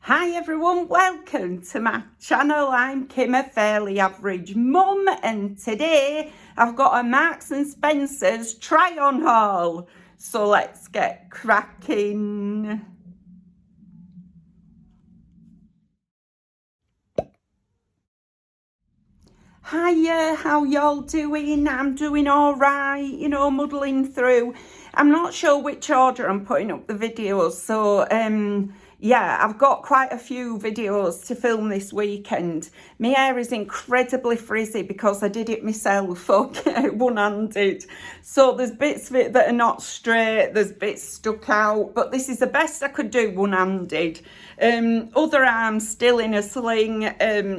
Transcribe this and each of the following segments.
Hi everyone, welcome to my channel. I'm Kim, a fairly average mum, and today I've got a Marks and Spencer's try on haul. So let's get cracking. Hiya, how y'all doing? I'm doing all right, muddling through. I'm not sure which order I'm putting up the videos, so yeah, I've got quite a few videos to film this weekend. My hair is incredibly frizzy because I did it myself, okay, one-handed. So there's bits of it that are not straight, there's bits stuck out, but this is the best I could do one-handed. Other arm still in a sling,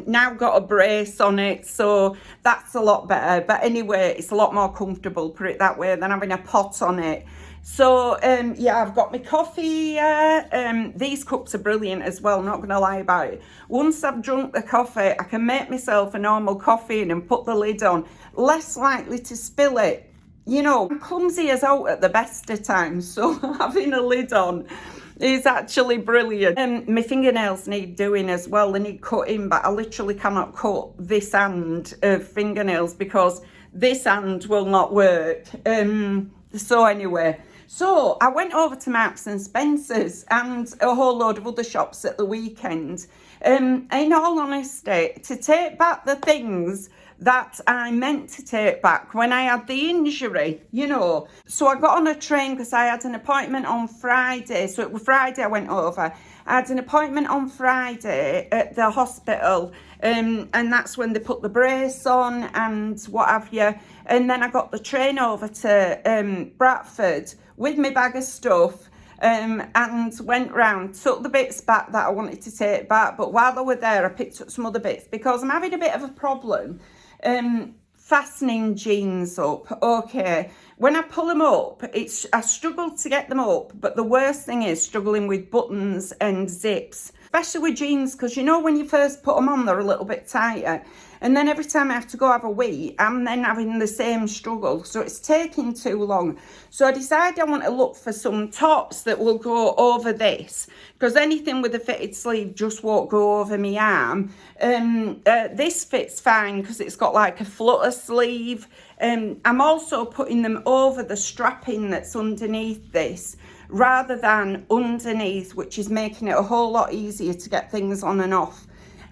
now got a brace on it, so that's a lot better. But anyway, it's a lot more comfortable, put it that way, than having a pot on it. So yeah, I've got my coffee here. These cups are brilliant as well, not gonna lie about it. Once I've drunk the coffee, I can make myself a normal coffee and put the lid on, less likely to spill it. You know, I'm clumsy as out at the best of times, so having a lid on is actually brilliant. My fingernails need doing as well, they need cutting, but I literally cannot cut this hand of fingernails because this hand will not work. So anyway, so I went over to Marks and Spencer's and a whole load of other shops at the weekend. In all honesty, to take back the things that I meant to take back when I had the injury, So I got on a train because I had an appointment on Friday. So it was Friday I went over. I had an appointment on Friday at the hospital, and that's when they put the brace on and what have you. And then I got the train over to Bradford with my bag of stuff. And went round, took the bits back that I wanted to take back, but while I were there I picked up some other bits because I'm having a bit of a problem fastening jeans up. Okay, when I pull them up, I struggle to get them up, but the worst thing is struggling with buttons and zips, especially with jeans, because when you first put them on they're a little bit tighter, and then every time I have to go have a wee I'm then having the same struggle, so it's taking too long. So I decided I want to look for some tops that will go over this, because anything with a fitted sleeve just won't go over my arm. This fits fine because it's got like a flutter sleeve. I'm also putting them over the strapping that's underneath this rather than underneath, which is making it a whole lot easier to get things on and off.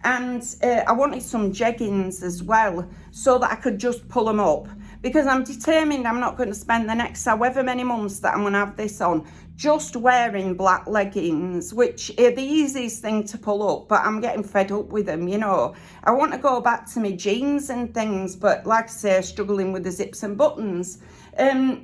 And I wanted some jeggings as well so that I could just pull them up, because I'm determined I'm not going to spend the next however many months that I'm going to have this on just wearing black leggings, which are the easiest thing to pull up, but I'm getting fed up with them, I want to go back to my jeans and things, but like I say, struggling with the zips and buttons.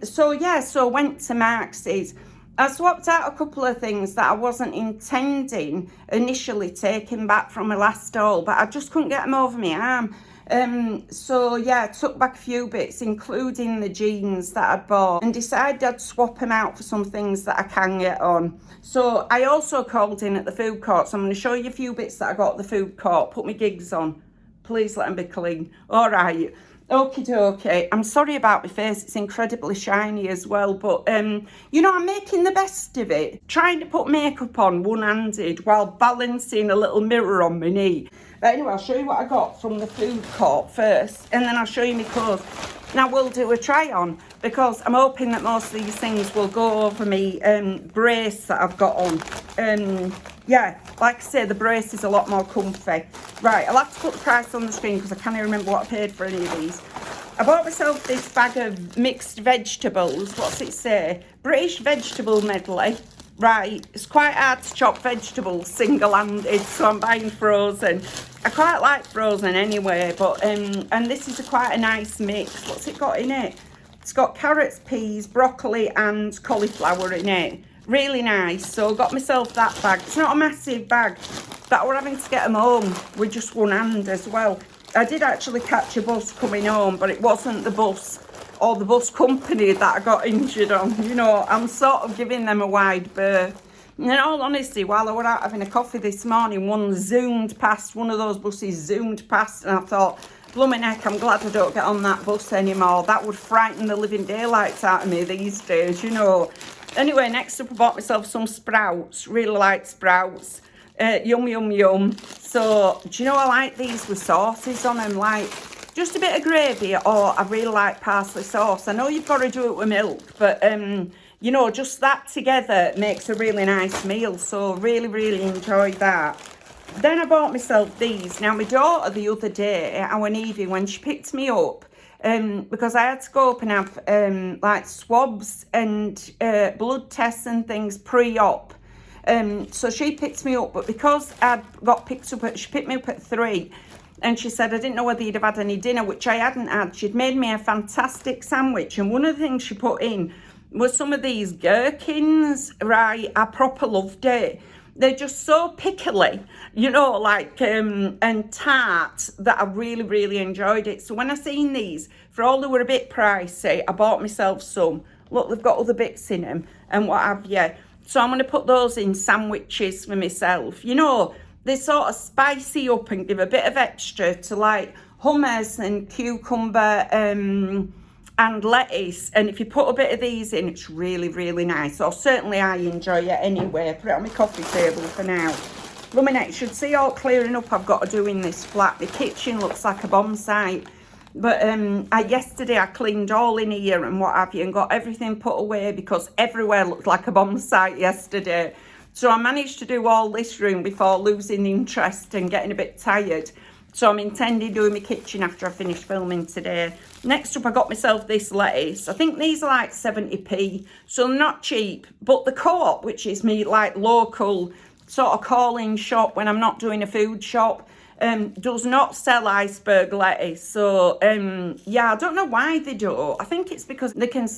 So I went to Marks's. I swapped out a couple of things that I wasn't intending initially taking back from my last haul, but I just couldn't get them over my arm. I took back a few bits, including the jeans that I'd bought, and decided I'd swap them out for some things that I can get on. So I also called in at the food court, so I'm going to show you a few bits that I got at the food court. Put my gigs on. Please let them be clean. All right. Okie dokie. I'm sorry about my face, it's incredibly shiny as well, but I'm making the best of it, trying to put makeup on one-handed while balancing a little mirror on my knee. But anyway, I'll show you what I got from the food court first, and then I'll show you my clothes. Now we'll do a try on, because I'm hoping that most of these things will go over me brace that I've got on. Yeah, like I say, the brace is a lot more comfy. Right, I'll have to put the price on the screen because I can't even remember what I paid for any of these. I bought myself this bag of mixed vegetables. What's it say? British vegetable medley. Right, it's quite hard to chop vegetables single-handed, so I'm buying frozen. I quite like frozen anyway, but and this is quite a nice mix. What's it got in it? It's got carrots, peas, broccoli and cauliflower in it. Really nice. So I got myself that bag. It's not a massive bag, but we're having to get them home with just one hand as well. I did actually catch a bus coming home, but it wasn't the bus or the bus company that I got injured on. I'm sort of giving them a wide berth. In all honesty, while I was out having a coffee this morning, one of those buses zoomed past, and I thought, blooming heck, I'm glad I don't get on that bus anymore. That would frighten the living daylights out of me these days, Anyway, next up I bought myself some sprouts. Really like sprouts. Yum, yum, yum. So, do you know I like these with sauces on them? Like, just a bit of gravy, or I really like parsley sauce. I know you've got to do it with milk, but, you know, just that together makes a really nice meal. So, really, really enjoy that. Then I bought myself these. Now, my daughter the other day, our Evie, when she picked me up, because I had to go up and have, like, swabs and blood tests and things pre-op. So she picked me up, but because I'd got picked up, she picked me up at 3, and she said I didn't know whether you'd have had any dinner, which I hadn't had. She'd made me a fantastic sandwich, and one of the things she put in was some of these gherkins, right? I proper loved it. They're just so pickly, you know, like, and tart, that I really, really enjoyed it. So when I seen these, for all they were a bit pricey, I bought myself some. Look, they've got other bits in them and what have you. So I'm going to put those in sandwiches for myself. You know, they sort of spicy up and give a bit of extra to, like, hummus and cucumber and lettuce. And if you put a bit of these in, it's really, really nice. Or certainly I enjoy it anyway. Put it on my coffee table for now. Lumminate, you should see all clearing up I've got to do in this flat. The kitchen looks like a bomb site. But yesterday I cleaned all in here and what have you, and got everything put away because everywhere looked like a bomb site yesterday. So I managed to do all this room before losing interest and getting a bit tired. So I'm intending doing my kitchen after I finish filming today. Next up, I got myself this lettuce. I think these are like 70p, so not cheap. But the Co-op, which is me like local sort of call-in shop when I'm not doing a food shop, does not sell iceberg lettuce. So, yeah, I don't know why they do. I think it's because they can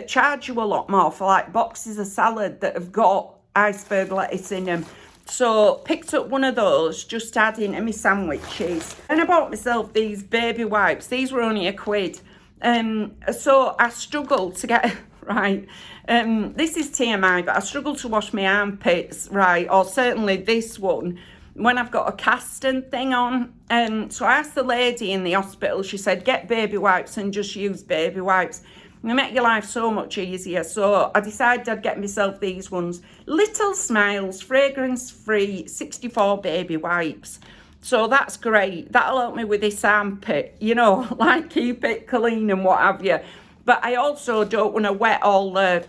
charge you a lot more for like boxes of salad that have got iceberg lettuce in them. So picked up one of those, just adding to my sandwiches. And I bought myself these baby wipes. These were only £1. So I struggled to get, right, this is TMI, but I struggle to wash my armpits, right, or certainly this one, when I've got a casting thing on. So I asked the lady in the hospital, she said, get baby wipes and just use baby wipes. They make your life so much easier. So I decided I'd get myself these ones. Little Smiles, fragrance-free, 64 baby wipes. So that's great. That'll help me with this armpit, you know, like keep it clean and what have you. But I also don't want to wet all the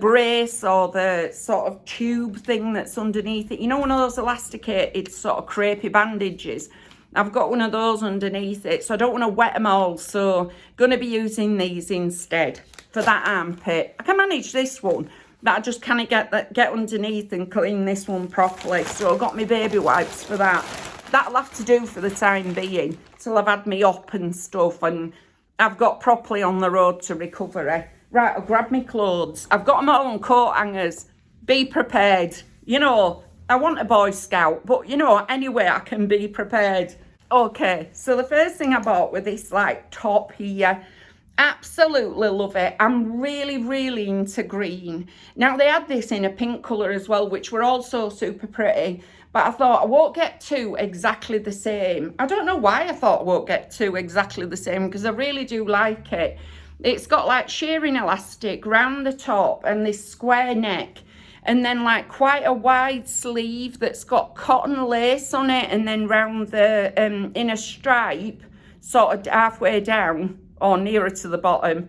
brace or the sort of tube thing that's underneath it. You know, one of those elasticated sort of crepey bandages. I've got one of those underneath it, so I don't want to wet them all. So going to be using these instead for that armpit. I can manage this one, but I just can't get underneath and clean this one properly. So I've got my baby wipes for that. That'll have to do for the time being till I've had me up and stuff and I've got properly on the road to recovery. Right, I'll grab my clothes. I've got them all on coat hangers. Be prepared. You know, I want a Boy Scout, but you know, anyway, I can be prepared. Okay, so the first thing I bought was this like top here. Absolutely love it. I'm really, really into green. Now they had this in a pink colour as well, which were also super pretty. But I thought I won't get two exactly the same. I don't know why I thought I won't get two exactly the same, because I really do like it. It's got like shearing elastic round the top and this square neck. And then like quite a wide sleeve that's got cotton lace on it, and then round the inner stripe, sort of halfway down or nearer to the bottom.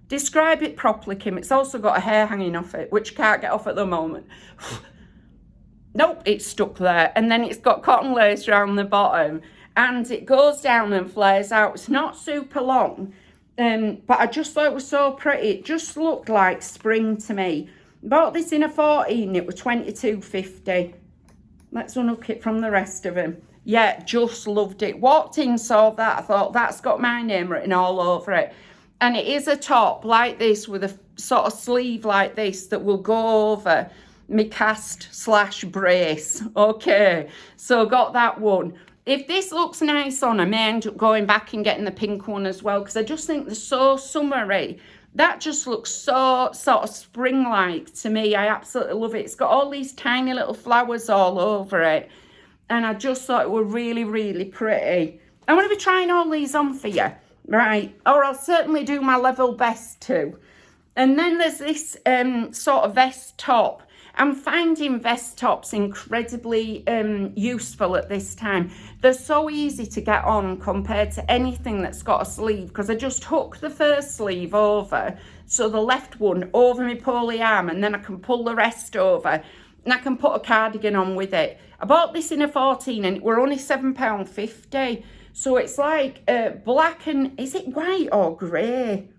Describe it properly, Kim. It's also got a hair hanging off it, which can't get off at the moment. Nope, it's stuck there. And then it's got cotton lace around the bottom, and it goes down and flares out. It's not super long, but I just thought it was so pretty. It just looked like spring to me. Bought this in a 14, it was $22.50. Let's unhook it from the rest of them. Yeah, just loved it. Walked in, saw that, I thought, that's got my name written all over it. And it is a top like this with a sort of sleeve like this that will go over my cast/brace. Okay, so got that one. If this looks nice on, I may end up going back and getting the pink one as well, because I just think they're so summery. That just looks so sort of spring-like to me. I absolutely love it. It's got all these tiny little flowers all over it. And I just thought it were really, really pretty. I'm going to be trying all these on for you, right? Or I'll certainly do my level best too. And then there's this sort of vest top. I'm finding vest tops incredibly useful at this time. They're so easy to get on compared to anything that's got a sleeve, because I just hook the first sleeve over, so the left one over my poly arm, and then I can pull the rest over and I can put a cardigan on with it. I bought this in a 14 and it were only £7.50. So it's like black and, is it white or grey?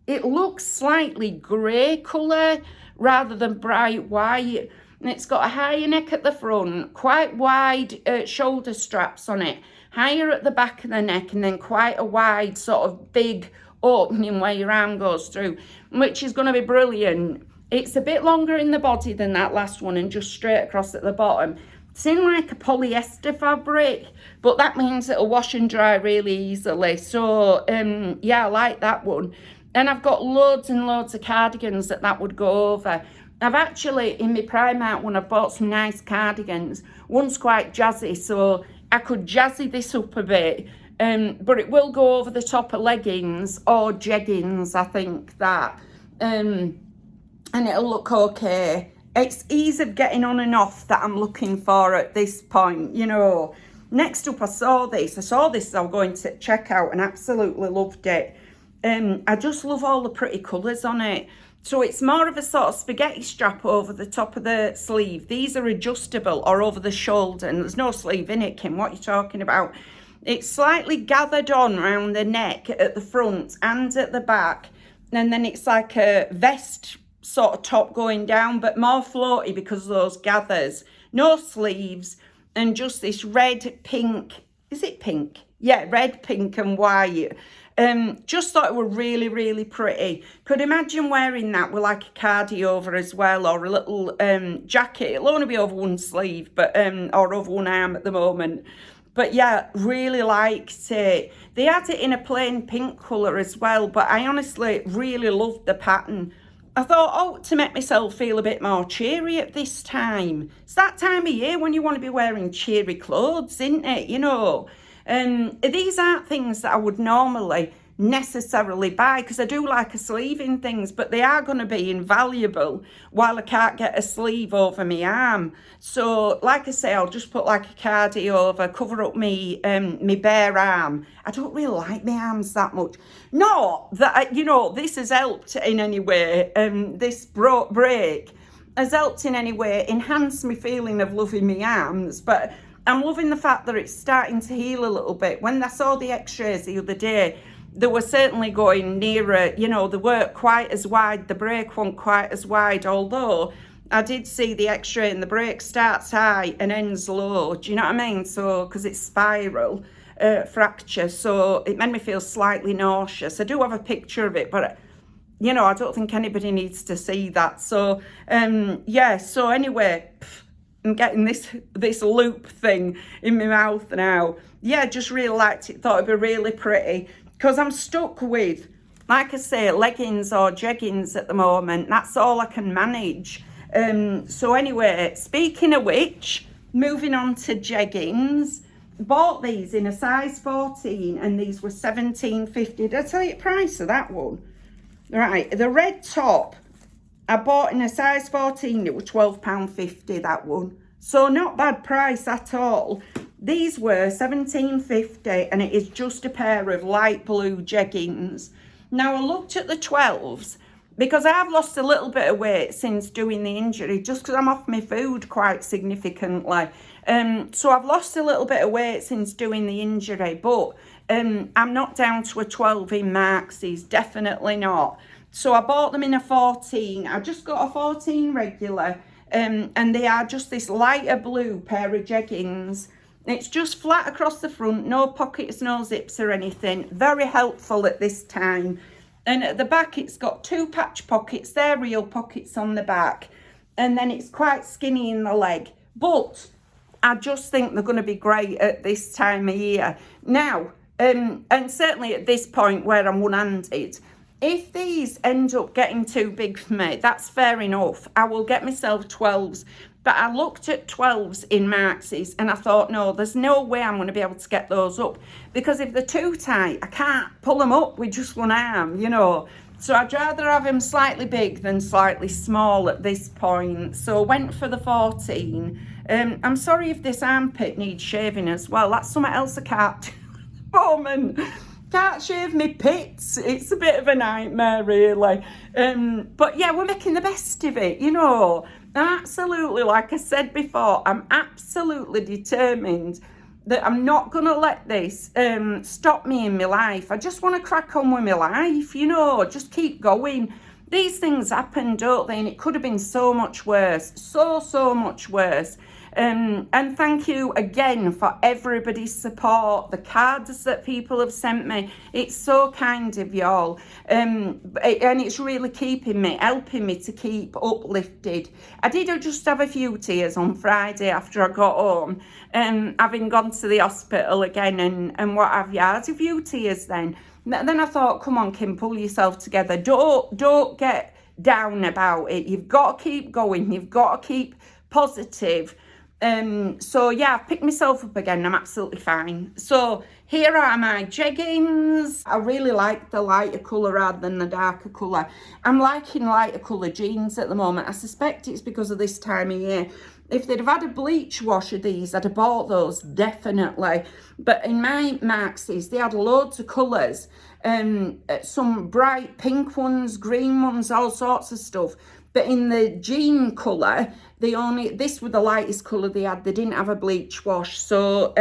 It looks slightly grey colour rather than bright white. And it's got a higher neck at the front, quite wide shoulder straps on it, higher at the back of the neck, and then quite a wide sort of big opening where your arm goes through, which is going to be brilliant. It's a bit longer in the body than that last one and just straight across at the bottom. It's in like a polyester fabric, but that means it'll wash and dry really easily. So, yeah, I like that one. And I've got loads and loads of cardigans that would go over. I've actually, in my Primark one, I've bought some nice cardigans. One's quite jazzy, so I could jazzy this up a bit. But it will go over the top of leggings or jeggings, I think that. And it'll look okay. It's ease of getting on and off that I'm looking for at this point, you know. Next up, I saw this as I was going to check out and absolutely loved it. I just love all the pretty colours on it. So it's more of a sort of spaghetti strap over the top of the sleeve. These are adjustable or over the shoulder, and there's no sleeve in it, Kim. What are you talking about? It's slightly gathered on around the neck at the front and at the back. And then it's like a vest sort of top going down, but more floaty because of those gathers. No sleeves, and just this red, pink, is it pink? Yeah, red, pink and white. Just thought it were really, really pretty. Could imagine wearing that with like a cardi over as well, or a little jacket. It'll only be over one sleeve, but or over one arm at the moment. But yeah, really liked it. They had it in a plain pink colour as well, but I honestly really loved the pattern. I thought, oh, to make myself feel a bit more cheery at this time. It's that time of year when you want to be wearing cheery clothes, isn't it? You know, these aren't things that I would normally necessarily buy, because I do like a sleeve in things, but they are going to be invaluable while I can't get a sleeve over my arm. So like I say, I'll just put like a cardi over, cover up me my bare arm. I don't really like my arms that much. Not that, you know, this has helped in any way, this break has helped in any way enhance my feeling of loving my arms, but I'm loving the fact that it's starting to heal a little bit. When I saw the x-rays the other day, they were certainly going nearer, you know, they weren't quite as wide, the break wasn't quite as wide, although I did see the x-ray and the break starts high and ends low, do you know what I mean? So, because it's spiral fracture, so it made me feel slightly nauseous. I do have a picture of it, but, you know, I don't think anybody needs to see that. So, yeah, so anyway, I'm getting this loop thing in my mouth now. Yeah, just really liked it, thought it'd be really pretty. Because I'm stuck with, like I say, leggings or jeggings at the moment. That's all I can manage. So anyway, speaking of which, moving on to jeggings. Bought these in a size 14 and these were £17.50. Did I tell you the price of that one? Right, the red top, I bought in a size 14. It was £12.50, that one. So not bad price at all. These were £17.50 and it is just a pair of light blue jeggings. Now I looked at the 12s because I have lost a little bit of weight since doing the injury, just because I'm off my food quite significantly. So I've lost a little bit of weight since doing the injury, but I'm not down to a 12 in Marks, definitely not. So I bought them in a 14. I just got a 14 regular, and they are just this lighter blue pair of jeggings. It's just flat across the front, no pockets, no zips or anything. Very helpful at this time. And at the back, it's got 2 patch pockets. They're real pockets on the back. And then it's quite skinny in the leg. But I just think they're going to be great at this time of year. Now, and certainly at this point where I'm one-handed, if these end up getting too big for me, that's fair enough. I will get myself 12s. But I looked at 12s in Marks's and I thought, no, there's no way I'm going to be able to get those up. Because if they're too tight, I can't pull them up with just one arm, you know. So I'd rather have him slightly big than slightly small at this point. So I went for the 14. I'm sorry if this armpit needs shaving as well. That's something else I can't do at the moment. Can't shave me pits. It's a bit of a nightmare, really. But yeah, we're making the best of it, you know. Absolutely, like I said before, I'm absolutely determined that I'm not going to let this stop me in my life. I just want to crack on with my life, you know, just keep going. These things happen, don't they? And it could have been so much worse, so much worse. And thank you again for everybody's support, the cards that people have sent me. It's so kind of y'all. And it's really helping me to keep uplifted. I did just have a few tears on Friday after I got home, having gone to the hospital again and what have you. I had a few tears then. Then I thought, come on, Kim, pull yourself together. Don't get down about it. You've got to keep going. You've got to keep positive. So yeah, I've picked myself up again. I'm absolutely fine. So here are my jeggings. I really like the lighter colour rather than the darker colour. I'm liking lighter colour jeans at the moment. I suspect it's because of this time of year. If they'd have had a bleach wash of these, I'd have bought those, definitely. But in my Marx's, they had loads of colours. Some bright pink ones, green ones, all sorts of stuff. But in the jean colour, this was the lightest colour they had. They didn't have a bleach wash. So,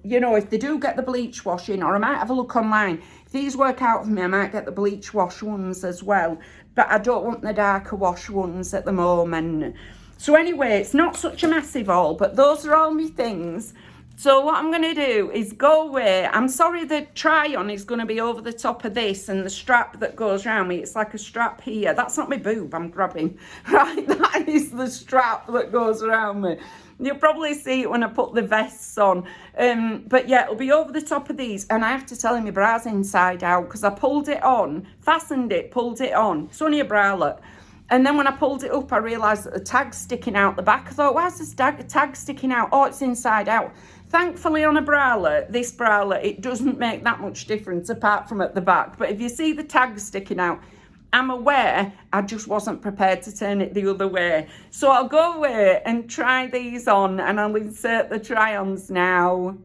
you know, if they do get the bleach wash in, or I might have a look online. If these work out for me, I might get the bleach wash ones as well. But I don't want the darker wash ones at the moment. So anyway, it's not such a massive haul, but those are all my things. So what I'm going to do is go away. I'm sorry the try-on is going to be over the top of this and the strap that goes around me. It's like a strap here. That's not my boob I'm grabbing. Right, that is the strap that goes around me. You'll probably see it when I put the vests on. But yeah, it'll be over the top of these. And I have to tell you, my bra's inside out because I pulled it on, fastened it, pulled it on. It's only a bralette. And then when I pulled it up, I realised that the tag's sticking out the back. I thought, why's this tag sticking out? Oh, it's inside out. Thankfully, on a bralette, this bralette, it doesn't make that much difference apart from at the back. But if you see the tag sticking out, I'm aware I just wasn't prepared to turn it the other way. So I'll go away and try these on and I'll insert the try-ons now.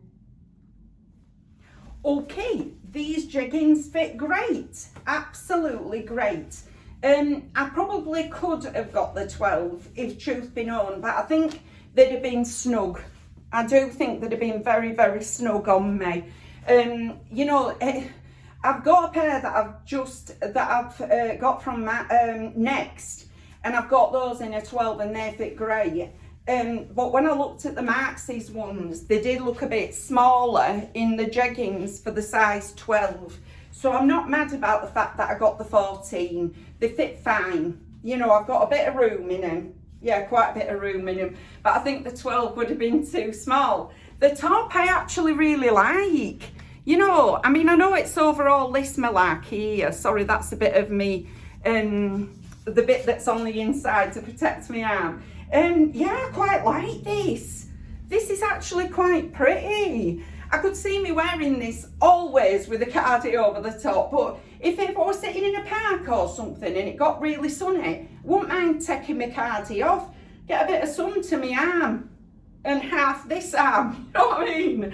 Okay, these jeggings fit great. Absolutely great. I probably could have got the 12 if truth be known, but I think they'd have been snug. I do think they'd have been very, very snug on me. You know, I've got a pair that I've got from Next, and I've got those in a 12 and they fit great. But when I looked at the Marx's ones, they did look a bit smaller in the jeggings for the size 12. So I'm not mad about the fact that I got the 14. They fit fine. You know, I've got a bit of room in them. Yeah, quite a bit of room in them. But I think the 12 would have been too small. The top I actually really like. You know, I mean, I know it's overall this malarkey here. Sorry, that's a bit of me, the bit that's on the inside to protect my arm. Yeah, I quite like this. This is actually quite pretty. I could see me wearing this always with a cardi over the top, but if I was sitting in a park or something and it got really sunny, wouldn't mind taking my cardi off, get a bit of sun to my arm and half this arm, you know what I mean?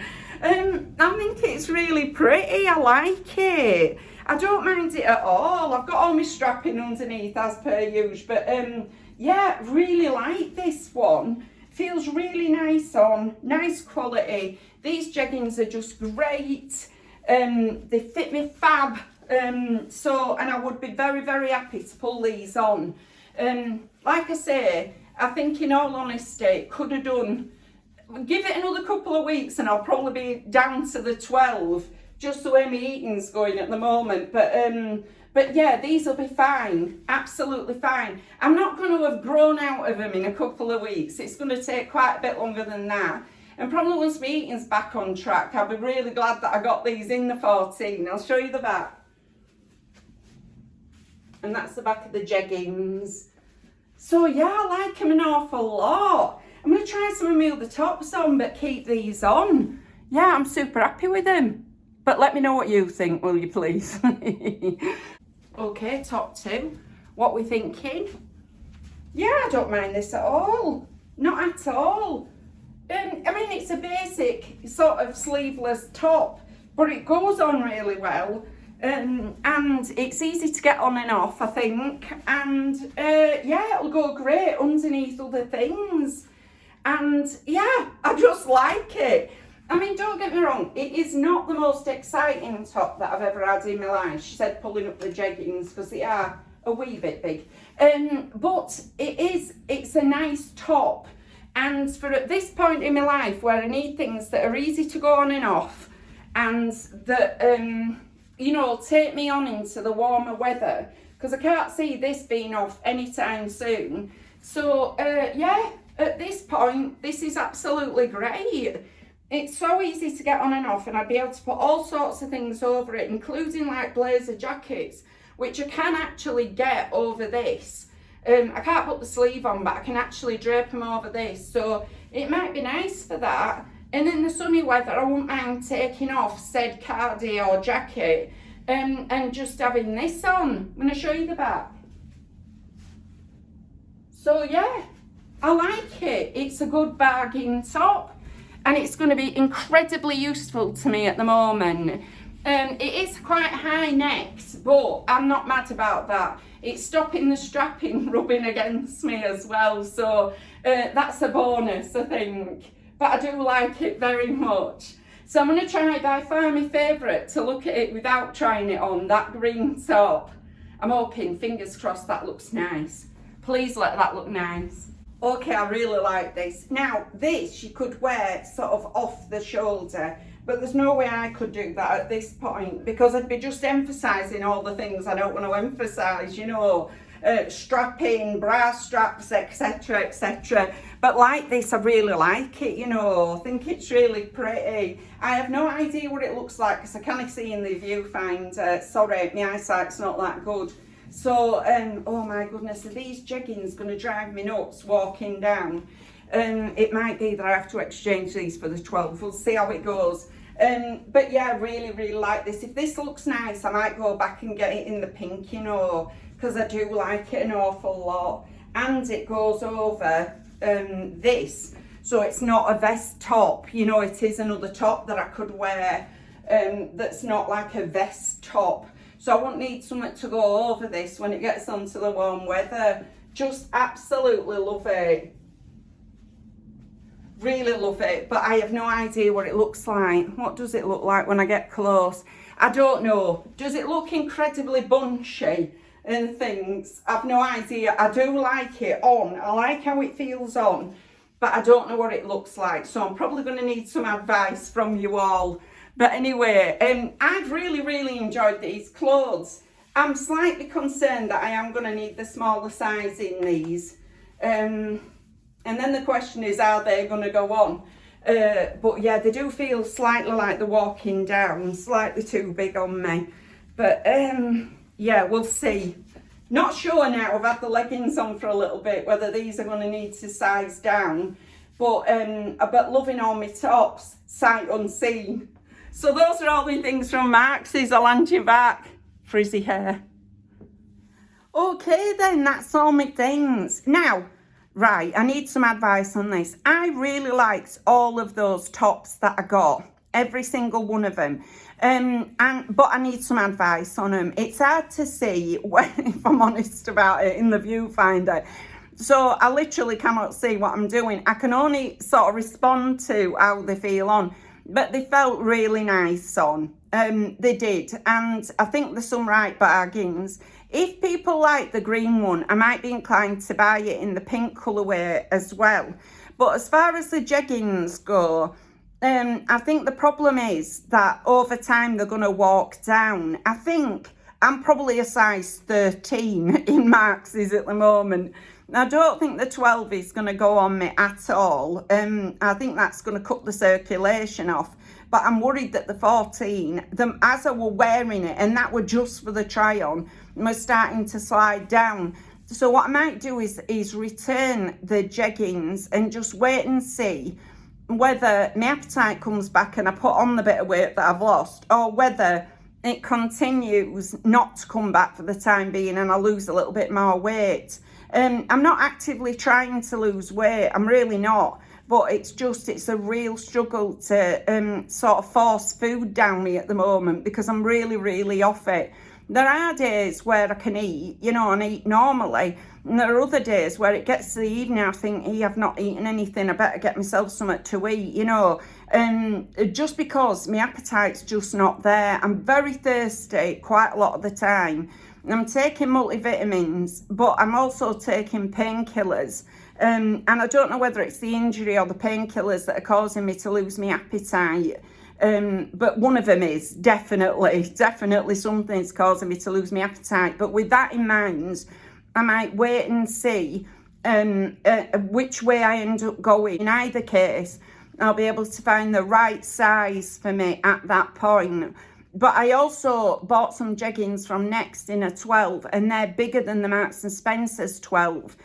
I think it's really pretty, I like it. I don't mind it at all. I've got all my strapping underneath as per usual, but yeah, really like this one. Feels really nice on, nice quality. These jeggings are just great. They fit me fab. And I would be very, very happy to pull these on. Like I say, I think in all honesty, could have done, give it another couple of weeks and I'll probably be down to the 12, just the way my eating's going at the moment. But yeah, these will be fine, absolutely fine. I'm not going to have grown out of them in a couple of weeks. It's going to take quite a bit longer than that. And probably once my eating's back on track, I'll be really glad that I got these in the 14. I'll show you the back. And that's the back of the jeggings. So yeah, I like them an awful lot. I'm going to try some of my other tops on, but keep these on. Yeah, I'm super happy with them. But let me know what you think, will you please? Okay, top 2. What we thinking? Yeah, I don't mind this at all. Not at all. I mean, it's a basic sort of sleeveless top, but it goes on really well. And it's easy to get on and off, I think. And yeah, it'll go great underneath other things. And yeah, I just like it. I mean, don't get me wrong, it is not the most exciting top that I've ever had in my life. She said pulling up the jeggings because they are a wee bit big. But it's a nice top. And for at this point in my life where I need things that are easy to go on and off and that, you know, take me on into the warmer weather, because I can't see this being off anytime soon. So, yeah, at this point, this is absolutely great. It's so easy to get on and off, and I'd be able to put all sorts of things over it, including like blazer jackets, which I can actually get over this. I can't put the sleeve on, but I can actually drape them over this, so it might be nice for that. And in the sunny weather, I won't mind taking off said cardi or jacket and just having this on. I'm going to show you the back. So yeah, I like it. It's a good bargain top, and it's going to be incredibly useful to me at the moment. It is quite high necked, but I'm not mad about that. It's stopping the strapping rubbing against me as well, so that's a bonus, I think. But I do like it very much. So I'm going to try by far my favourite to look at it without trying it on, that green top. I'm hoping, fingers crossed, that looks nice. Please let that look nice. Okay, I really like this. Now, this you could wear sort of off the shoulder, but there's no way I could do that at this point because I'd be just emphasising all the things I don't want to emphasise, you know, strapping, bra straps, etc, etc. But like this, I really like it, you know. I think it's really pretty. I have no idea what it looks like because I can't see in the viewfinder. Sorry, my eyesight's not that good. So, oh my goodness, are these jeggings going to drive me nuts walking down? It might be that I have to exchange these for the 12. We'll see how it goes. But yeah, I really, really like this. If this looks nice, I might go back and get it in the pink, you know, because I do like it an awful lot. And it goes over this. So it's not a vest top, you know, it is another top that I could wear that's not like a vest top. So I won't need something to go over this when it gets onto the warm weather. Just absolutely love it. Really love it, but I have no idea what it looks like. What does it look like when I get close? I don't know. Does it look incredibly bunchy and things? I've no idea. I do like it on. I like how it feels on, but I don't know what it looks like. So I'm probably going to need some advice from you all. But anyway, I've really, really enjoyed these clothes. I'm slightly concerned that I am going to need the smaller size in these. And then the question is, are they going to go on? But yeah, they do feel slightly like they're walking down, slightly too big on me. But yeah, we'll see. Not sure now, I've had the leggings on for a little bit, whether these are going to need to size down. But loving all my tops, sight unseen. So those are all the things from Marks's. I'll hand you back. Frizzy hair. Okay then, that's all my things. Now, right, I need some advice on this. I really liked all of those tops that I got. Every single one of them. But I need some advice on them. It's hard to see, when, if I'm honest about it, in the viewfinder. So I literally cannot see what I'm doing. I can only sort of respond to how they feel on. But they felt really nice on. They did. And I think there's some right bargains. If people like the green one, I might be inclined to buy it in the pink colourway as well. But as far as the jeggings go, I think the problem is that over time they're going to walk down. I think I'm probably a size 13 in Marks's at the moment. I don't think the 12 is going to go on me at all. I think that's going to cut the circulation off. But I'm worried that the 14, as I were wearing it, and that were just for the try on, was starting to slide down. So what I might do is return the jeggings and just wait and see whether my appetite comes back and I put on the bit of weight that I've lost, or whether it continues not to come back for the time being, and I lose a little bit more weight. I'm not actively trying to lose weight, I'm really not, but it's a real struggle to sort of force food down me at the moment, because I'm really off it. There are days where I can eat, you know, and eat normally, and there are other days where it gets to the evening, I think, hey, I've not eaten anything, I better get myself something to eat, you know, just because my appetite's just not there. I'm very thirsty quite a lot of the time. I'm taking multivitamins, but I'm also taking painkillers, and I don't know whether it's the injury or the painkillers that are causing me to lose my appetite. But one of them is definitely something's causing me to lose my appetite. But with that in mind, I might wait and see which way I end up going. In either case, I'll be able to find the right size for me at that point. But I also bought some jeggings from Next in a 12, and they're bigger than the Marks and Spencer's 12.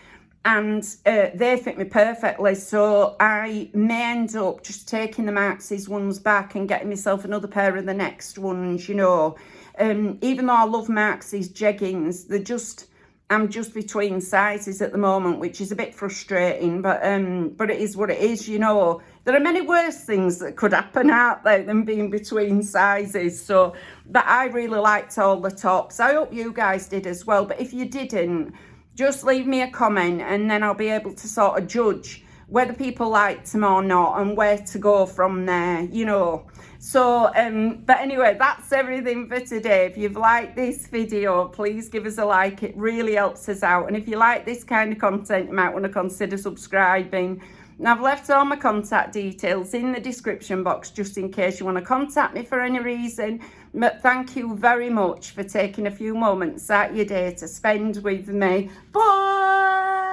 And they fit me perfectly, so I may end up just taking the Marks' ones back and getting myself another pair of the Next ones, you know. Even though I love Marks' jeggings, I'm just between sizes at the moment, which is a bit frustrating, but it is what it is, you know. There are many worse things that could happen out there than being between sizes. So, but I really liked all the tops. I hope you guys did as well, but if you didn't, just leave me a comment, and then I'll be able to sort of judge whether people liked them or not and where to go from there, you know. So, but anyway, that's everything for today. If you've liked this video, please give us a like. It really helps us out. And if you like this kind of content, you might want to consider subscribing. And I've left all my contact details in the description box, just in case you want to contact me for any reason. But thank you very much for taking a few moments out of your day to spend with me. Bye!